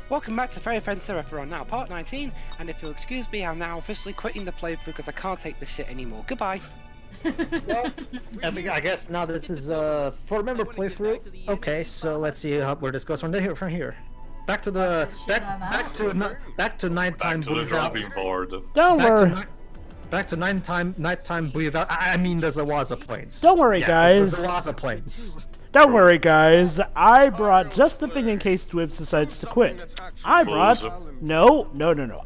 Welcome back to Fairy Friend Seraph. We're on now part 19, and if you'll excuse me, I'm now officially quitting the playthrough because I can't take this shit anymore. Goodbye. Well, I guess now this is a 4-member playthrough. Okay, so let's see where this goes from here. Back to the back to nighttime. Back to the dropping board. Don't worry. Back to nighttime breathe out. I mean, there's a Waza planes. Don't worry, guys. There's a Waza planes. Don't worry, guys. I brought just the thing in case Dwibs decides to quit. I brought... No.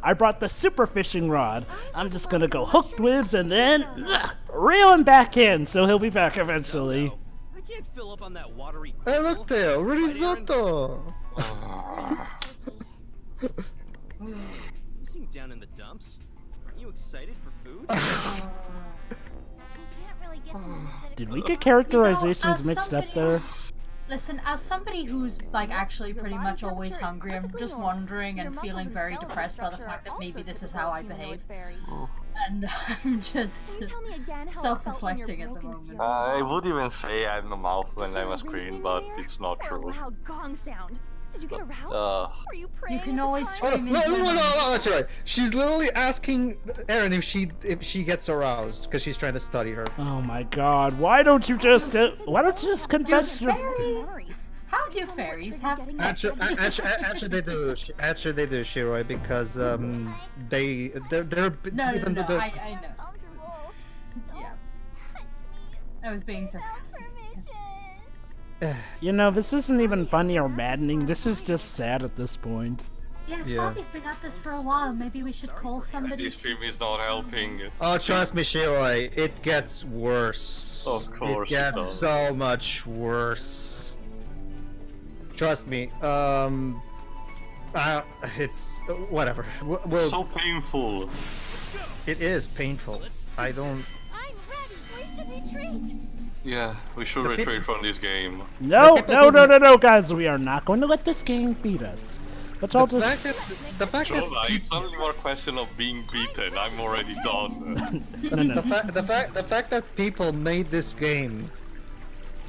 I brought the super fishing rod. I'm just gonna go hook Dwibs and then reel him back in, so he'll be back eventually. I can't fill up on that watery. Hey, look there, risotto. You seem down in the dumps. Aren't you excited for food? Did we get characterizations mixed up there? Listen, as somebody who's like actually pretty much always hungry, I'm just wondering and feeling very depressed by the fact that maybe this is how I behave. And I'm just self-reflecting at the moment. I would even say I'm a mouth when I'm a screen, but it's not true. Did you get aroused? You can always scream No, that's right. She's literally asking Aaron if she gets aroused because she's trying to study her. Oh my god, why don't you just confess your... How do fairies have sex? Actually they do. Actually they do, Shiroi, because they're No, even though they're... I know. Yeah. I was being sarcastic. You know, this isn't even funny or maddening, this is just sad at this point. Yes, Bobby's been at this for a while. Maybe we should call somebody. This stream is not helping. Oh, trust me, Shiroi, it gets worse. Of course it gets does. so much worse. Trust me. It's whatever. We'll, So painful. it is painful. I don't. I'm ready. We should retreat. Yeah, we should retreat from this game. No, guys, we are not going to let this game beat us. But I'll The just... fact Jonah, that it's only more question of being beaten. I'm already done. the fact that people made this game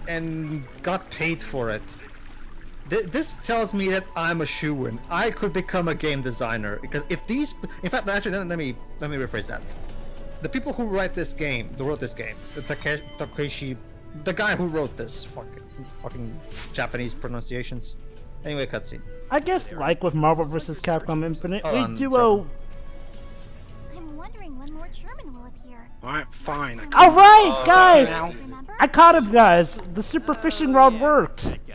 and got paid for it. This tells me that I'm a shoo-in. I could become a game designer because if these, in fact, actually, let me rephrase that. The people who wrote this game, the Takeshi, the guy who wrote this, fucking Japanese pronunciations. Anyway, cutscene. I guess, like with Marvel vs. Capcom Infinite, we do sorry. I'm wondering when Lord Sherman will appear. Alright, fine. Alright, guys! Remember? I caught him, guys! The super fishing rod worked! That guy.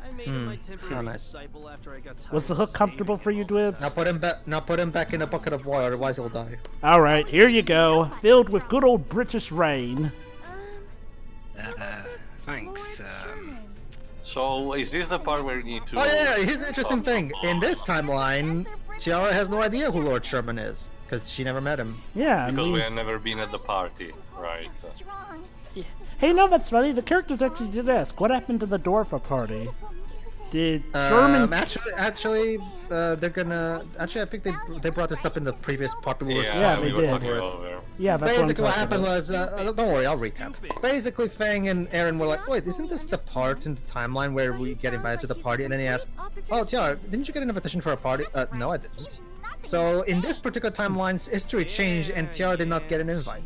I made him my temporary nice. disciple after I got tired Was the of hook saving comfortable for you, Dwibs? Now put him back in a bucket of water, otherwise he'll die. Alright, here you go. Filled with good old British rain. Thanks. So, is this the part where you need to... Oh yeah, here's an interesting thing. In this timeline, Tiara has no idea who Lord Sherman is, because she never met him. Yeah, I Because we mean... have never been at the party, right? Strong. Hey, no, that's funny. The characters actually did ask, what happened to the Dorfa party? Did Sherman... Actually, they're gonna... Actually, I think they brought this up in the previous part. Yeah, we they were did. talking over. Yeah, that's Basically, what I'm talking happened about. was... don't worry, I'll recap. Basically, Fang and Aaron were like, wait, isn't this the part in the timeline where we get invited to the party? And then he asked, oh, Tiara, didn't you get an invitation for a party? No, I didn't. So, in this particular timeline's history changed, and Tiara did not get an invite.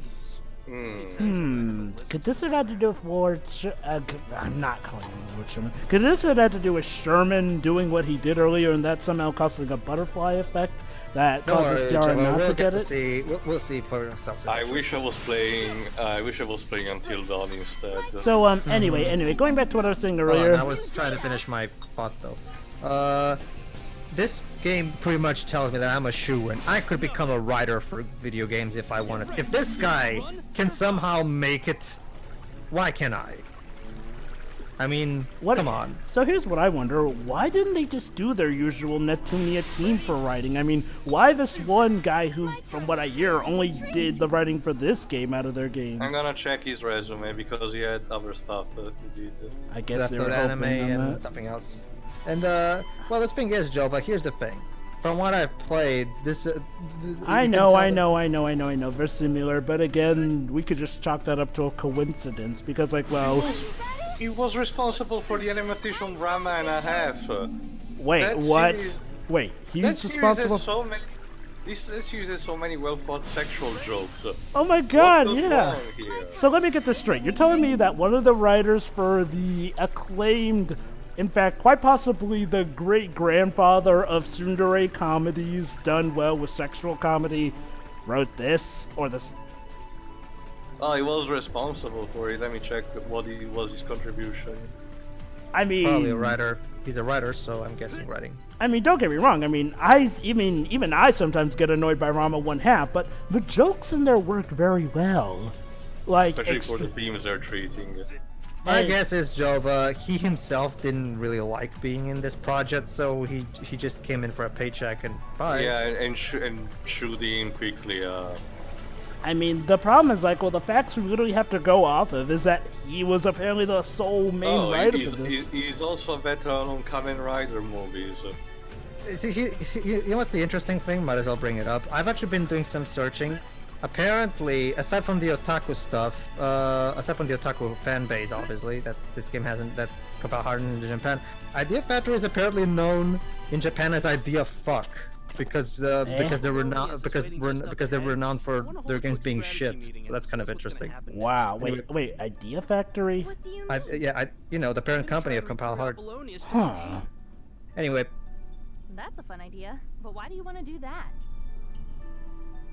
Could this have had to do with Lord I'm not calling him Lord Sherman. Could this have had to do with Sherman doing what he did earlier and that somehow causing a butterfly effect that causes Tiara not to get it? We'll see for ourselves. I wish I was playing Until Dawn instead. So, anyway, going back to what I was saying Hold earlier. on, I was trying to finish my thought though. This game pretty much tells me that I'm a shoo-in. I could become a writer for video games if I wanted. If this guy can somehow make it, why can't I? I mean, come on. So here's what I wonder. Why didn't they just do their usual Neptunia team for writing? I mean, why this one guy who, from what I hear, only did the writing for this game out of their games? I'm gonna check his resume because he had other stuff that he did. I guess Left they were Out hoping Anime on and that. something else. And well, the thing is, Jova, here's the thing. From what I've played, this. I know. They're similar, but again, we could just chalk that up to a coincidence because, like, well. He was responsible for the animation Rama and a half. Wait, That what? series- Wait, he's This series responsible. has so many. This series has so many well-thought sexual jokes. Oh my god, What's yeah. wrong here? So let me get this straight. You're telling me that one of the writers for the acclaimed, in fact, quite possibly the great-grandfather of tsundere comedies done well with sexual comedy, wrote this? Or this? Oh, he was responsible for it. Let me check what was his contribution. I mean... Probably a writer. He's a writer, so I'm guessing writing. I mean, don't get me wrong. I mean, even I sometimes get annoyed by Rama 1/2, but the jokes in there work very well. Like, Especially for the themes they're treating. My And- guess is, Jova, he himself didn't really like being in this project, so he just came in for a paycheck and bye. Yeah, and shooting quickly. I mean, the problem is, like, well, the facts we literally have to go off of is that he was apparently the sole main writer for this. He's also a veteran on Kamen Rider movies. See, you know what's the interesting thing? Might as well bring it up. I've actually been doing some searching. Apparently, aside from the otaku stuff, aside from the otaku fan base, obviously, that this game hasn't, that Compile Hard in Japan, Idea Factory is apparently known in Japan as Idea Fuck. Because they're renowned because they're renowned for their games being shit, so that's kind of interesting. Wow, wait, Idea Factory? What do you mean? You know, the parent company of Compile Hard. Apollonius to Huh. the team. Anyway, That's a fun idea. But why do you want to do that?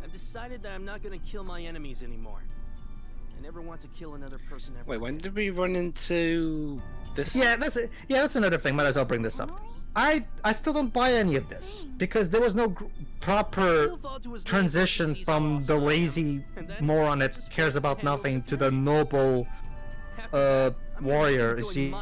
I've decided that I'm not gonna kill my enemies anymore. I never want to kill another person ever. Wait, when did we run into this? yeah, that's another thing. Might as well bring this up. I still don't buy any of this because there was no proper transition from the lazy moron that cares about nothing to the noble warrior. You see,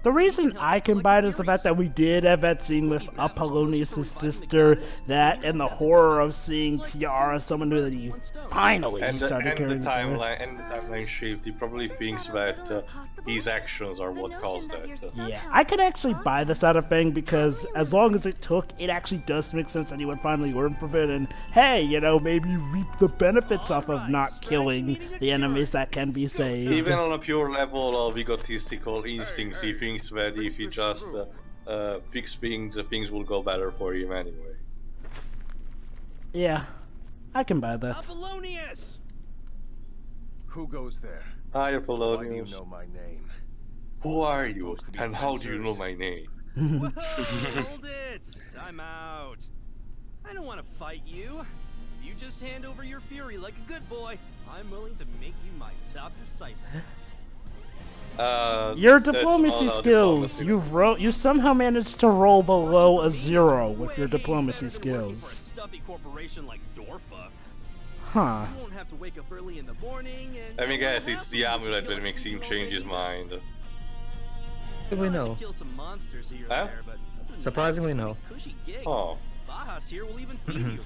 The reason I can buy it is the fact that we did have that scene with Apollonius' sister, that and the horror of seeing Tiara, someone who he finally And the started caring for. timeline shift. He probably thinks that his actions are what caused that. Yeah, I can actually buy this out of Fang because as long as it took, it actually does make sense that he would finally learn from it and, hey, you know, maybe reap the benefits off of not killing the enemies that can be saved. Even on a pure level of egotistical instincts, he thinks that if he just fix things, things will go better for him anyway. Yeah, I can buy that. Apollonius! Who goes there? Hi, Why do you Apollonius. know my name? Who are you? And how do you know my name? Whoa, hold it! Time out. I don't want to fight you. If you just hand over your fury like a good boy, I'm willing to make you my top disciple. Your that's diplomacy all skills, diplomacy. you somehow managed to roll below a 0 with your diplomacy Better than working for a skills. stuffy corporation like Dorfa. Huh. You won't have to wake up early in the morning and Let me you won't guess, it's have the to amulet kill that makes him people change his all day. mind. surprisingly no. Kill some monsters here or Huh? there, but other than that, Surprisingly it's a no. pretty cushy gig. Oh, Bajas here will even feed you.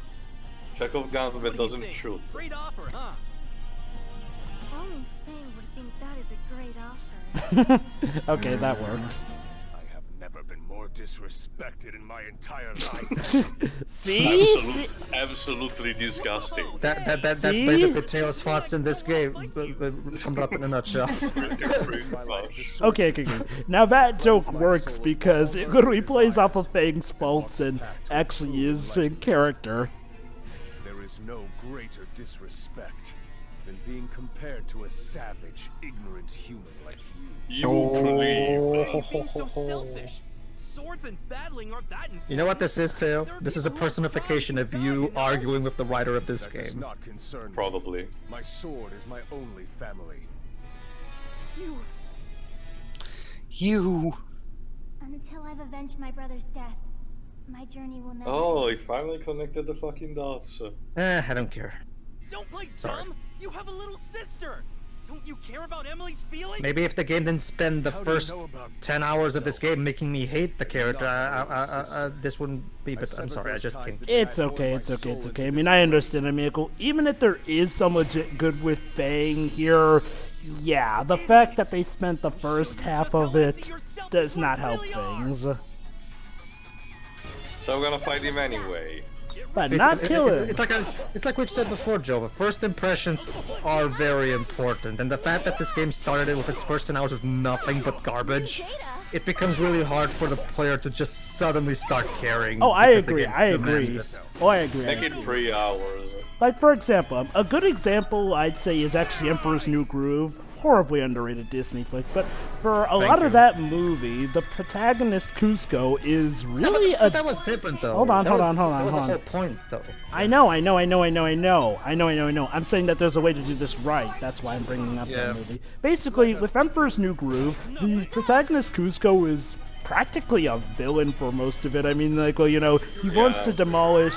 Chekhov gun What that do you doesn't think? shoot. Great offer, huh? Only Fang would think that is a great offer. Okay, that worked. I have never been more disrespected in my entire life. See? Absolutely disgusting. That's See? basically Tails' thoughts in this game, summed up in a nutshell. My life is so Okay. Now that joke works because it literally plays off of Fang's faults and actually is in character. There is no greater disrespect than being compared to a savage, ignorant human like you. You believe. Hey, being so selfish. Swords and battling aren't that important. You know what this is, Teo? This is a personification of you arguing with the writer of this That does game. not concern me. Probably. My sword is my only family. You. Until I've avenged my brother's death, my journey will never Oh, end. he finally connected the fucking dots. I don't care. Don't play Sorry. dumb. You have a little sister. Don't you care about Emily's feelings? Maybe if the game didn't spend the How do you first know about 10 hours of this game making me hate the character, this wouldn't be, but I'm sorry, I just can't. It's okay. I mean, I understand, Amigo. Even if there is some legit good with Fang here, yeah, the fact that they spent the first half of it does not help things. So we're gonna fight him anyway. But not kill him. It's like we've said before, Joe. The first impressions are very important, and the fact that this game started with its first 10 hours with nothing but garbage it becomes really hard for the player to just suddenly start caring. Oh, I because the agree. game I agree. demands it. Oh, I agree. Make it 3 hours. Like, for example, a good example I'd say is actually Emperor's New Groove. Horribly underrated Disney flick, but for a lot of that movie, the protagonist Cusco is really but that was different though. Hold on. That was the whole point though. I know. I'm saying that there's a way to do this right. That's why I'm bringing up that movie. Basically, with Emperor's New Groove, the protagonist Cusco is practically a villain for most of it. I mean, like, well, you know, he wants to demolish.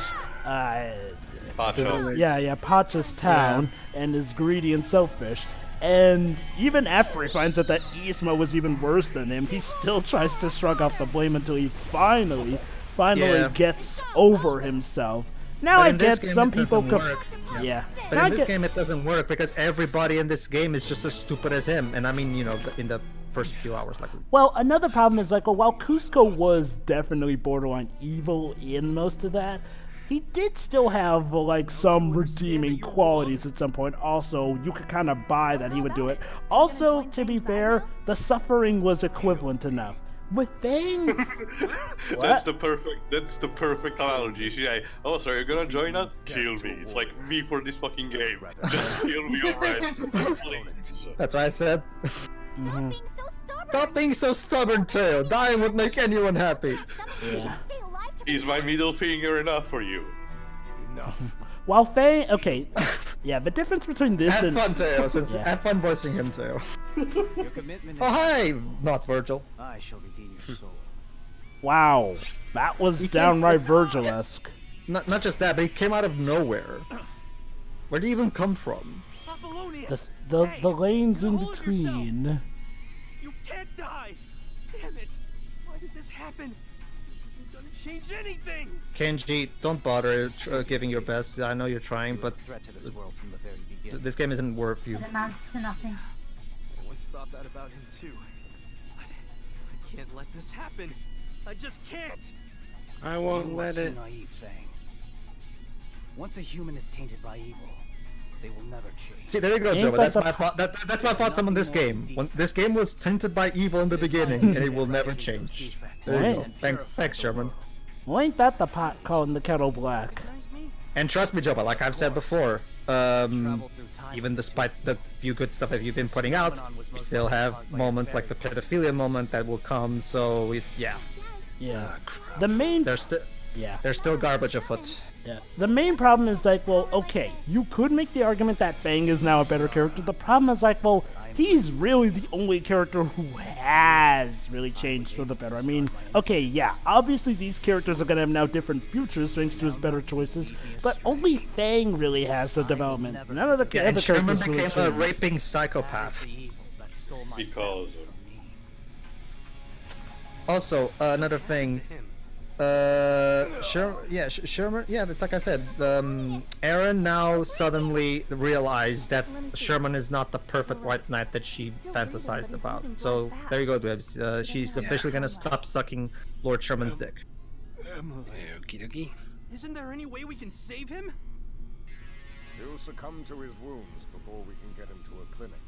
Pacha. Pacha's town, and is greedy and selfish. And even after he finds out that Yzma was even worse than him, he still tries to shrug off the blame until he finally gets over himself. Now But I in this get game, some it people doesn't work. But Now in I this game it doesn't work because everybody in this game is just as stupid as him. And I mean, you know, in the first few hours, like. Well, another problem is like, well, while Cusco was definitely borderline evil in most of that, he did still have like some redeeming qualities at some point. Also, you could kind of buy that he would do it. Also, to be fair, the suffering was equivalent enough. With Fang, That's the perfect analogy. She's like, oh, so you're gonna join us? Kill me. It's like me for this fucking game. Just kill me, alright? Please. That's what I said. Stop being so stubborn, Tail. Dying would make anyone happy. Is my middle finger enough for you? Enough. while Fang, okay, yeah, the difference between this Have and fun, Tail. Have fun voicing him, Tail. Your commitment Oh, hi! Not Virgil. I shall redeem your soul. wow, that was downright Virgil-esque. Not just that, but he came out of nowhere. Where did he even come from? Apollonius! The Hey, lanes in hold yourself. between. You can't die! Damn it! Why did this happen? This isn't gonna change anything! Kenji, don't bother giving your best. I know you're trying, but Threat to this world from the very beginning. this game isn't worth you. It amounts to nothing. I once thought that about him too. But I can't let this happen. I just can't. I won't let it. Naive, Fang. Once a human is tainted by evil, they will never change. See, there you go, Ain't Joe. that That's the my fault. That's my fault. On this game. When this game was tainted by evil in the beginning, and it will never change. There you go. Thanks, Sherman. Well, ain't that the pot calling the kettle black? And trust me, Joe, like I've said before, even despite the few good stuff that you've been putting out, we still have moments like the pedophilia moment that will come. So yeah, The main there's still garbage afoot. Yeah. The main problem is like, well, okay, you could make the argument that Fang is now a better character. The problem is like, well, he's really the only character who has really changed for the better. I mean, okay, yeah, obviously these characters are gonna have now different futures thanks to his better choices, but only Fang really has the development. None of the Yeah, other and Sherman characters really became a changed. raping psychopath. Because Also, another thing. Sherman. Yeah, that's like I said. Aaron now suddenly realized that Sherman is not the perfect white knight that she fantasized about. So there you go, Dibs. She's officially gonna stop sucking Lord Sherman's dick. Okie dokie. Isn't there any way we can save him? He'll succumb to his wounds before we can get him to a clinic.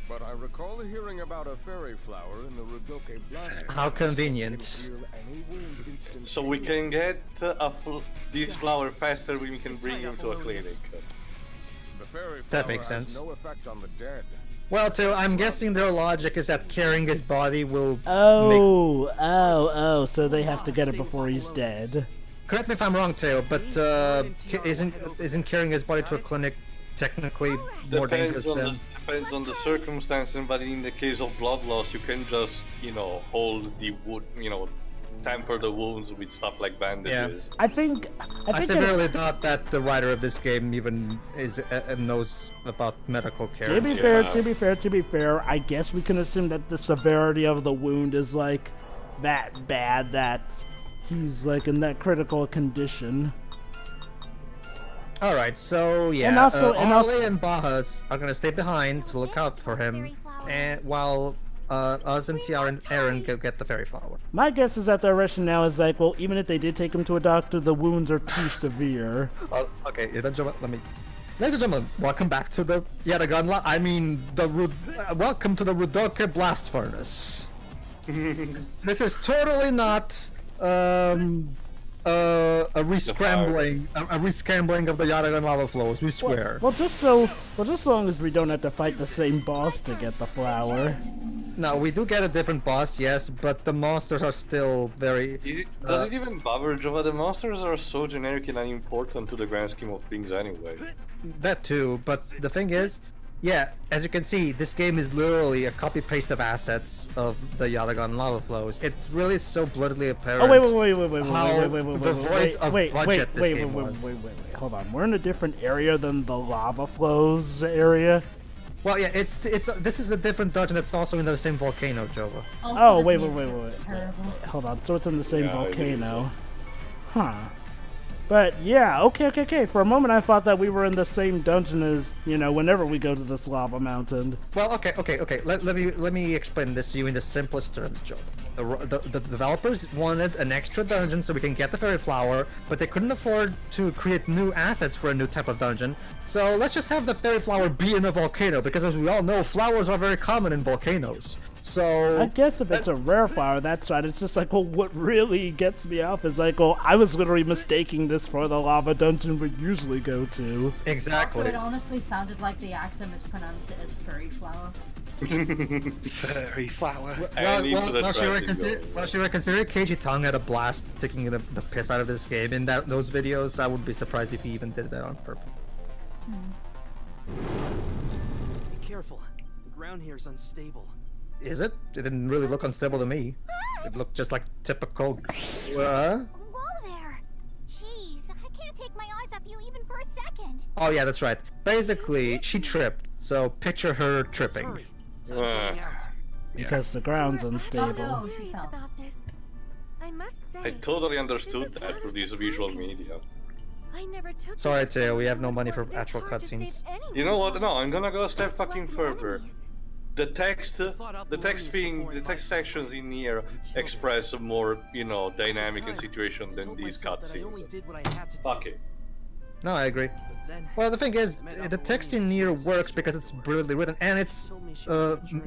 But I recall hearing about a fairy flower in the Rudoke blast. How convenient. so we can get this flower faster. We can bring him to a clinic. The fairy That flower makes has sense. no effect on the dead. Well, too, I'm guessing their logic is that carrying his body will So they have to get it before he's dead. Correct me if I'm wrong, Teo, but isn't carrying his body to a clinic technically more dangerous than? Depends on the circumstances, but in the case of blood loss, you can just, hold the wound, tamper the wounds with stuff like bandages. I think I severely doubt that the writer of this game even knows about medical care. To be fair, I guess we can assume that the severity of the wound is like that bad that he's like in that critical condition. Alright, so yeah, And also- Ollie and Bahas are gonna stay behind to look out for him, and while us and TR and Aaron go get the fairy flower. My guess is that their rationale is like, well, even if they did take him to a doctor, the wounds are too severe. Okay, ladies and gentlemen, welcome back to the welcome to the Rudoke blast furnace. This is totally not a rescrambling of the Yadagan lava flows. We swear. Well, just as long as we don't have to fight the same boss to get the flower. No, we do get a different boss, yes, but the monsters are still very... Does it even bother Jova? The monsters are so generic and unimportant to the grand scheme of things anyway. That too, but the thing is, yeah, as you can see, this game is literally a copy-paste of assets of the Yadagan lava flows. It's really so bloodily apparent. Oh, wait, hold on. We're in a different area than the lava flows area. Well, yeah, this is a different dungeon that's also in the same volcano, Jova. Oh, wait. Hold on. So it's in the same volcano. Huh. But yeah, okay. For a moment I thought that we were in the same dungeon as, whenever we go to this lava mountain. Well, okay. Let me explain this to you in the simplest terms, Joe. The developers wanted an extra dungeon so we can get the fairy flower, but they couldn't afford to create new assets for a new type of dungeon. So let's just have the fairy flower be in a volcano, because as we all know, flowers are very common in volcanoes. So I guess if it's a rare flower, that's right. It's just like, well, what really gets me off is like, well, I was literally mistaking this for the lava dungeon we usually go to. Exactly. Also, it honestly sounded like the actor mispronounced it as fairy flower. Fairy flower. Well, she reconsidered Keiji Tong had a blast taking the piss out of this game in those videos. I would be surprised if he even did that on purpose. Be careful. The ground here is unstable. Is it? It didn't really look unstable to me. It looked just like typical. Whoa there! Jeez, I can't take my eyes off you even for a second. Oh yeah, that's right. Basically, she tripped. So picture her tripping. Because the ground's unstable. I totally understood that through these visual media. Sorry, Teo, we have no money for actual cutscenes. You know what? No, I'm gonna go a step fucking further. The text sections in here express a more, dynamic and situation than these cutscenes. Fuck it. No, I agree. Well, the thing is, the text in Nier works because it's brilliantly written, and it's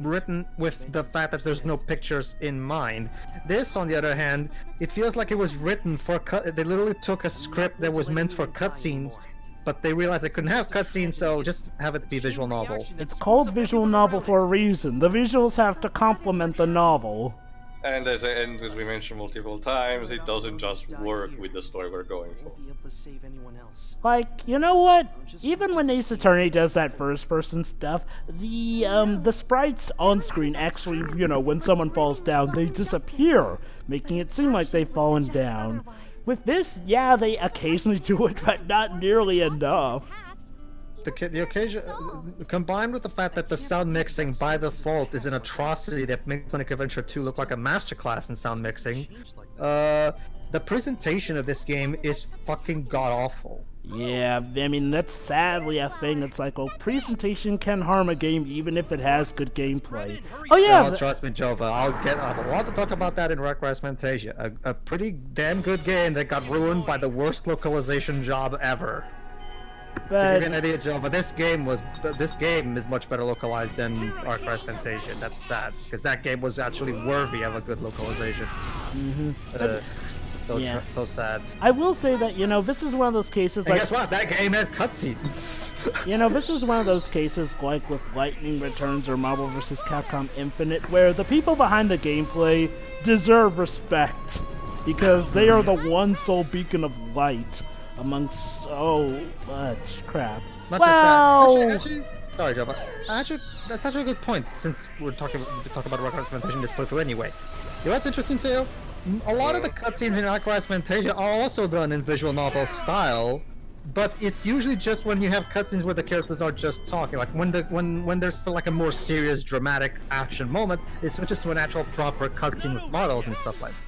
written with the fact that there's no pictures in mind. This, on the other hand, it feels like it was written for they literally took a script that was meant for cutscenes, but they realized they couldn't have cutscenes, so just have it be visual novel. It's called visual novel for a reason. The visuals have to complement the novel. And as we mentioned multiple times, it doesn't just work with the story we're going for. Like, you know what? Even when Ace Attorney does that first-person stuff, the sprites on screen actually, when someone falls down, they disappear, making it seem like they've fallen down. With this, yeah, they occasionally do it, but not nearly enough. The occasion, combined with the fact that the sound mixing by default is an atrocity that makes Sonic Adventure 2 look like a masterclass in sound mixing, the presentation of this game is fucking god-awful. Yeah, I mean, that's sadly a thing. It's like, well, presentation can harm a game even if it has good gameplay. Oh yeah! Oh, trust me, Jova, I have a lot to talk about that in Request Fantasia. A pretty damn good game that got ruined by the worst localization job ever. But... To give you an idea, Jova, this game is much better localized than Request Fantasia. That's sad, because that game was actually worthy of a good localization. So sad. I will say that, this is one of those cases and guess what? That game had cutscenes. This is one of those cases like with Lightning Returns or Marvel vs. Capcom Infinite, where the people behind the gameplay deserve respect, because they are the one sole beacon of light amongst so much crap. Not just that. Actually, sorry, Jova. Actually, that's actually a good point, since we're talking about representation this playthrough anyway. You know what's interesting too? A lot of the cutscenes in Request Fantasia are also done in visual novel style, but it's usually just when you have cutscenes where the characters are just talking. Like when there's like a more serious, dramatic action moment, it switches to an actual proper cutscene with models and stuff like that.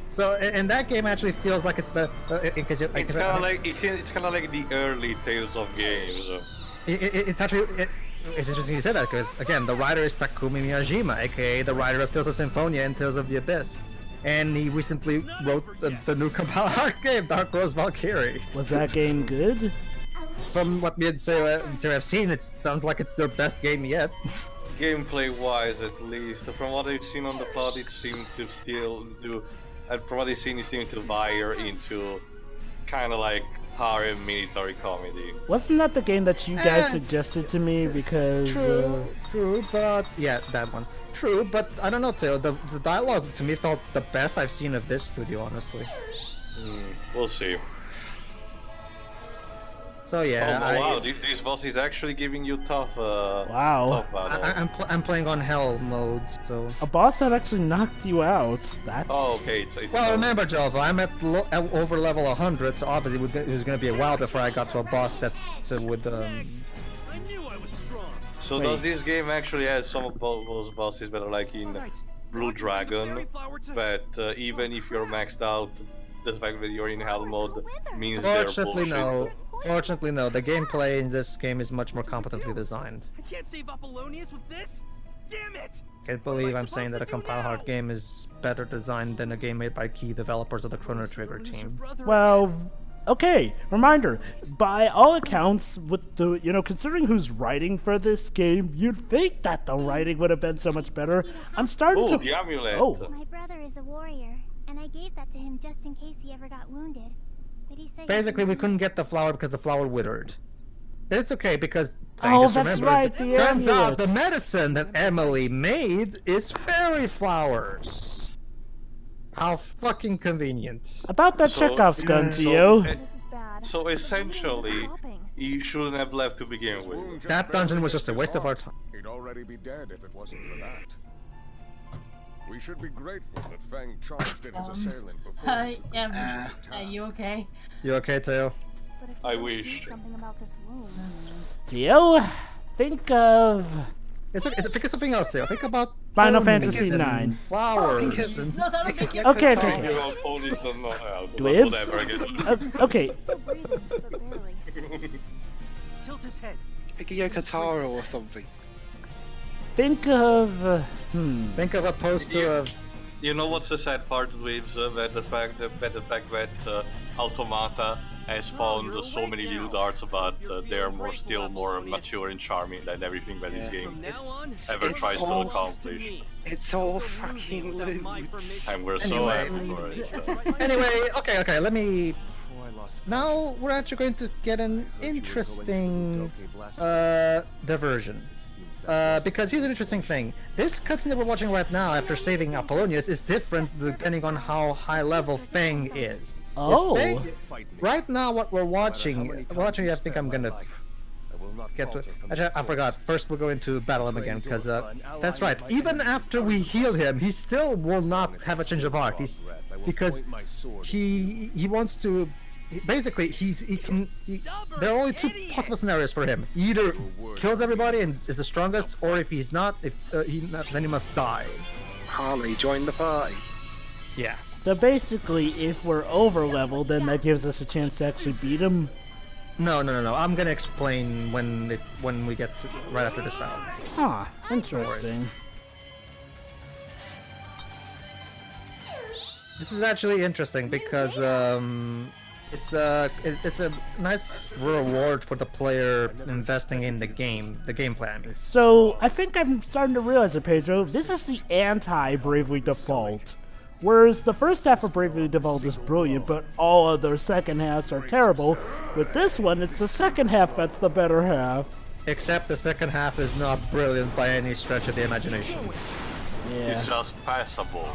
So, and that game actually feels like it's better. It's kind of like the early Tales of games. It's interesting you said that, because again, the writer is Takumi Miyajima, aka the writer of Tales of Symphonia and Tales of the Abyss, and he recently wrote the new Cabal Heart game, Dark Rose Valkyrie. Was that game good? From what me and Sarah have seen, it sounds like it's their best game yet. gameplay-wise, at least, from what I've seen on the plot, it seemed to still do. And from what I've seen, it seemed to veer into kind of like harem military comedy. Wasn't that the game that you guys suggested to me? Because True, but yeah, that one. True, but I don't know, Theo. The dialogue to me felt the best I've seen of this studio, honestly. We'll see. So yeah, wow, this boss is actually giving you tough. Wow. Tough battle. I'm playing on hell mode, so. a boss that actually knocked you out. That's. Oh, okay. It's Well, remember, Jova, I'm at over level 100, so obviously it was going to be a while before I got to a boss that would. I knew I was strong. So does this game actually have some of those bosses that are like in Blue Dragon, but even if you're maxed out, the fact that you're in hell mode means they're Fortunately, bullshit? no. Fortunately, no. The gameplay in this game is much more competently designed. I can't save Apollonius with this. Damn it! Can't believe I'm saying that a compile hard game is better designed than a game made by key developers of the Chrono Trigger team. Well, okay. Reminder: by all accounts, with the considering who's writing for this game, you'd think that the writing would have been so much better. I'm starting Oh, to. the amulet! Oh. My brother is a warrior, and I gave that to him just in case he ever got wounded. But he said Basically, we couldn't get the flower because the flower withered. It's okay because Oh, just that's remembered, right, the turns out amulet. the medicine that Emily made is fairy flowers. How fucking convenient. About that So- Chekhov's gun to so- you. this is bad. So essentially, you shouldn't have left to begin His with. wound just That dungeon barely was just a missed waste his of our heart. time. He'd already be dead if it wasn't for that. We should be grateful that Fang charged in his assailant before he could Yeah, complete his are attack. you okay? You okay, Theo? But if I we don't wish. do something about this wound, Theo, think of It's okay. Think of something else, Theo. Think about Final ponies Fantasy and IX. flowers. And... No, that'll make you Okay, cry. okay. You know, ponies don't know how. Dwebs? Whatever, I guess. Okay, still breathing, but barely. Tilt his head. Pick a Yokotaro or something. think of Think of a poster of. You know what's the sad part with that the fact that Automata has spawned so many little darts, but they're still more mature and charming than everything that this game From now on, ever It's tries to all- accomplish. It's all fucking without my loot. permission. And we're so Anyway. happy for it. So. Anyway, okay. Let me. Before I lost Now we're actually going to get an interesting diversion. Because here's an interesting thing. This cutscene that we're watching right now after saving Apollonius is different depending on how high level Fang is. Oh. If Fang- right now what we're watching, well actually I think I'm gonna get to it. Actually, I forgot. First we'll go into battle him again because that's right. Even after we heal him, he still will not have a change of heart. Because he wants to. Basically, there are only two possible scenarios for him. He either kills everybody and is the strongest, or if he's not, then he must die. Harley, join the party. Yeah. so basically, if we're over level, then that gives us a chance to actually beat him. No. I'm gonna explain when we get to, right after this battle. Huh, interesting. This is actually interesting because it's a nice reward for the player investing in the gameplay. I mean. So I think I'm starting to realize it, Pedro. This is the anti-Bravely Default. Whereas the first half of Bravely Default is brilliant, but all other second halves are terrible. With this one, it's the second half that's the better half. Except the second half is not brilliant by any stretch of the imagination. Yeah. It's just passable.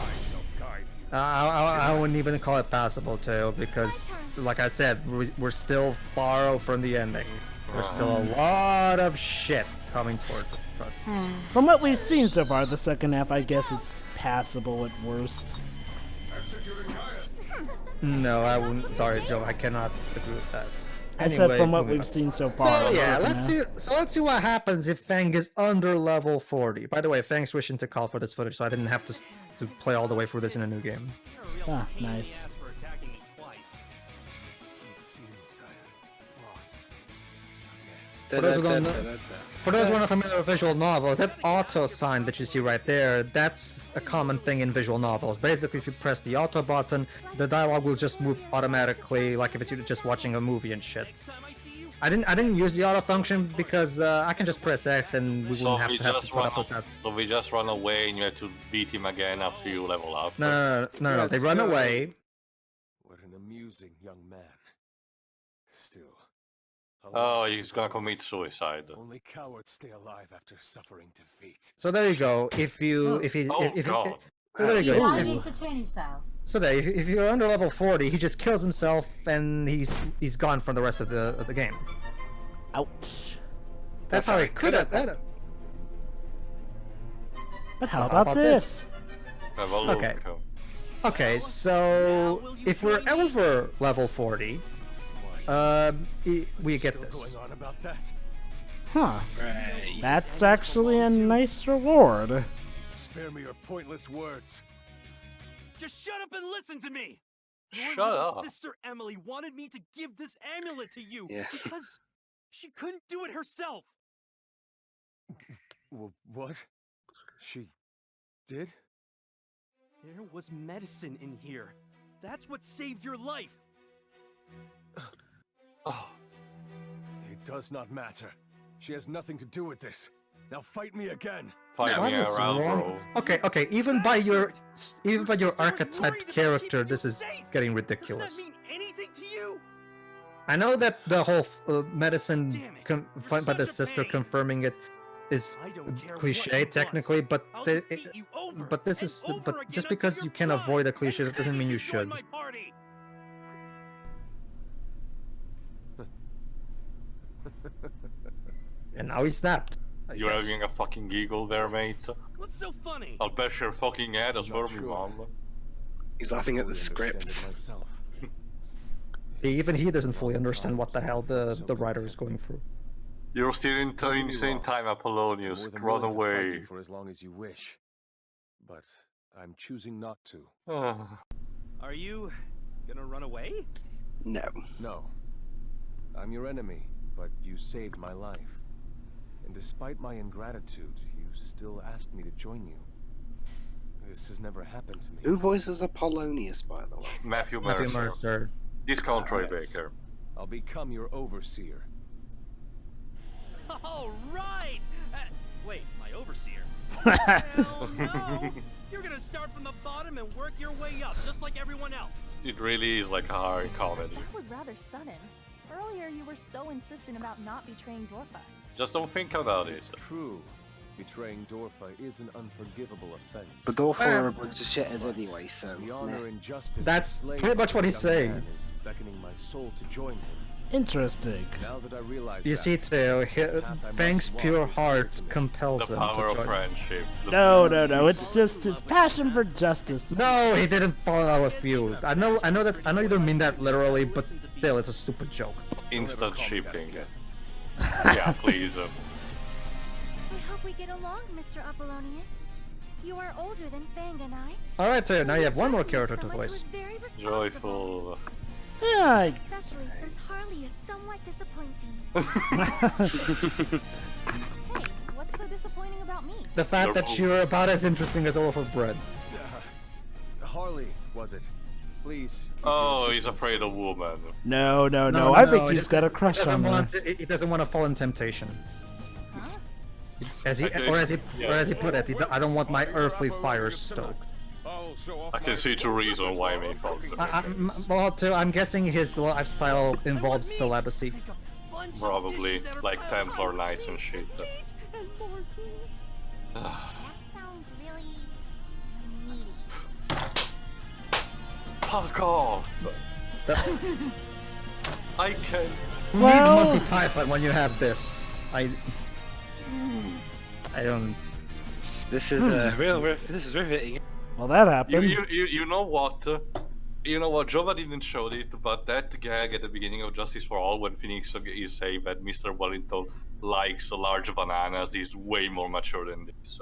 I wouldn't even call it passable, Teo, because, like I said, we're still far from the ending. There's still a lot of shit coming towards it. Trust me. From what we've seen so far, the second half, I guess it's passable at worst. No, I wouldn't. Sorry, Joe, I cannot agree with that. I said from what moving we've on. seen so far. So the yeah, second let's see what happens if Fang is under level 40. By the way, thanks wishing to call for this footage, so I didn't have to play all the way through this in a new game. Ah, nice. For attacking me twice. For those who are not familiar with visual novels, that auto sign that you see right there, that's a common thing in visual novels. Basically, if you press the auto button, the dialogue will just move automatically, like if it's just watching a movie and shit. Next time I see you, I didn't use the auto function because I can just press X and we wouldn't have to put up with that. So we just run away and you have to beat him again after you level up. No. They run away. What an amusing young man. Still. Oh, he's gonna commit suicide. Only cowards stay alive after suffering defeat. So there you go. So there you You go. died Ace Attorney style. So there, if you're under level 40, he just kills himself and he's gone for the rest of the game. Ouch. That's how it could have been. But how about this? Have a look. Okay. Okay, so if we're over level 40, we get this. Going on about that? Huh. Right. That's actually a nice reward. Spare me your pointless words. Just shut up and listen to me! Your Shut little up. sister Emily wanted me to give this amulet to you Yeah. because she couldn't do it herself. What? She did? There was medicine in here. That's what saved your life. Oh, It does not matter. She has nothing to do with this. Now fight me again. fight What me is around, wrong? bro. Okay, even by your Your sister's archetyped worried about character, keeping this you is safe. getting Doesn't ridiculous. that mean anything to you? I know that the whole medicine Damn it, by you're the such a sister pain. confirming it is I don't care what cliche you want. technically, but I'll the- defeat you over but this and is over but again just until because you're you can done, avoid a and cliche, that doesn't then mean you can join should. my party. And now he snapped. I You're guess. having a fucking giggle there, mate. What's so funny? I'll bash your fucking head as I'm well, not me sure. mom. He's laughing at the Fully understand script. it myself. Even he doesn't fully understand what the hell the writer is going through. You're still in Don't get me insane wrong. time, I'm Apollonius. more than Run willing to fight away. you for as long as you wish. But I'm choosing not to. Are you gonna run away? No. No. I'm your enemy, but you saved my life. And despite my ingratitude, you still asked me to join you. This has never happened to me. Who voices Apollonius, by the way? Matthew Matthew Mercer. Mercer. Discount Troy Yes. Baker. I'll become your overseer. All right. Wait, my overseer? Hell no! You're gonna start from the bottom and work your way up, just like everyone else. It really is like a horror comedy. That was rather sudden. Earlier you were so insistent about not betraying Dorfa. Just don't think about it. It's true. Betraying Dorfa is an unforgivable offense. But Dorfa are a bunch of shitters anyway, so. The honor meh. and justice That's displayed pretty by much what this he's young saying. man is beckoning my soul to join him. Interesting. Now that I realize You that, see, Theo, Fang's pure heart The compels him power to of join. friendship. No, it's just his passion for justice. No, he didn't fall in love with you. I know you don't mean that literally, but still, it's a stupid joke. Instant shipping. Yeah, please. I hope we get along, Mr. Apollonius. You are older than Fang and I. All right, Theo, now you have one more Someone character to who voice. is very responsible, Joyful. Yeah, especially since Harley is somewhat disappointing. Hey, what's so disappointing about me? The fact that you're about as interesting as a loaf of bread. Harley, was it? Please. keep Oh, your he's distance afraid from of me. woman. no, No, I think no, he's got a crush on her. He doesn't want to fall in temptation. Huh? As he put it, I don't want my earthly fire stoked. I can see two reasons why he may fall. Well, too, I'm guessing his lifestyle involves celibacy. Make a bunch of Probably, dishes that are like piled Templar high. Knights and shit. And more meat. That sounds really meaty. Fuck off! That, I can. who Well- needs Monty Python when you have this? I don't. This is this is riveting. Well, that happened. You know what? You know what? Jova didn't show it, but that gag at the beginning of Justice for All, when Phoenix is saying that Mr. Wellington likes large bananas, is way more mature than this.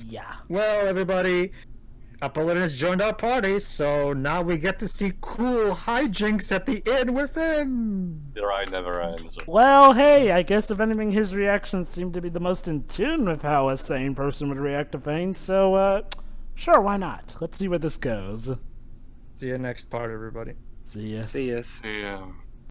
Yeah. Well, everybody, Apollonius joined our party, so now we get to see cool hijinks at the end with him. The ride never ends. Well, hey, I guess if anything, his reactions seem to be the most in tune with how a sane person would react to Fang, so, sure, why not? Let's see where this goes. See you next part, everybody. See ya. See ya. Yeah.